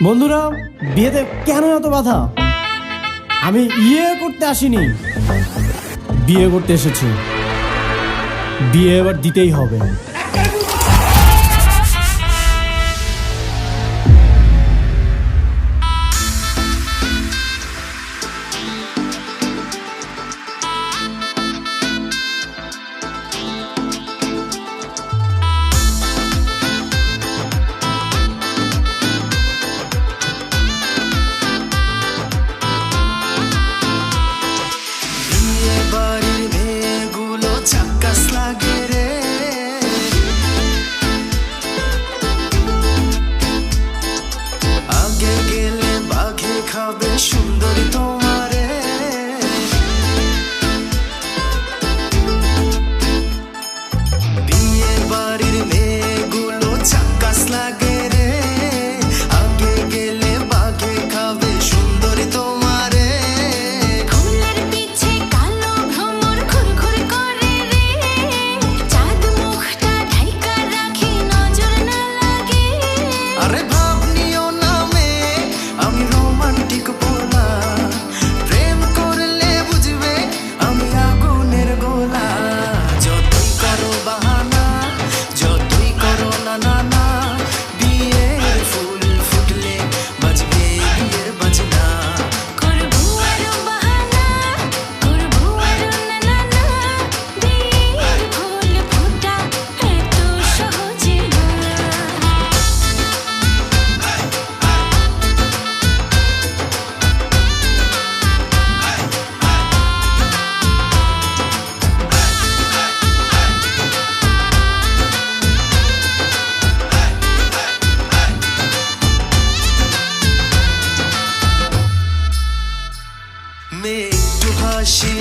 বন্ধুরা, বিয়েতে কেন এত বাধা? আমি ইয়ে করতে আসিনি, বিয়ে করতে এসেছি। বিয়ে এবার দিতেই হবে। সুন্দরী তোমারে বিয়ে বাড়ির মেয়েগুলো চাক্কাস লাগে রে, আগে গেলে বাঘে খাবে সুন্দরী তোমারে। ফুলের পিছে কালো ভ্রমর ঘুরঘুর করে রে, চাঁদ মুখটা ঢাইকা রাখি নজর না লাগে। আরে ভাব নিও না মেয়ে, আমি রোমান্টিক বলা, প্রেম করলে বুঝবে আমি আগুনের গোলা। যতই করো বাহানা, যতই করো না না না, বিয়ের ফুল ফুটলে বাজবে বিয়ের বাজনা। করবো আরো বাহানা, করবো আরো না না না, বিয়ের ফুল ফোটা এত সহজে না। মেয়ে একটু হাসি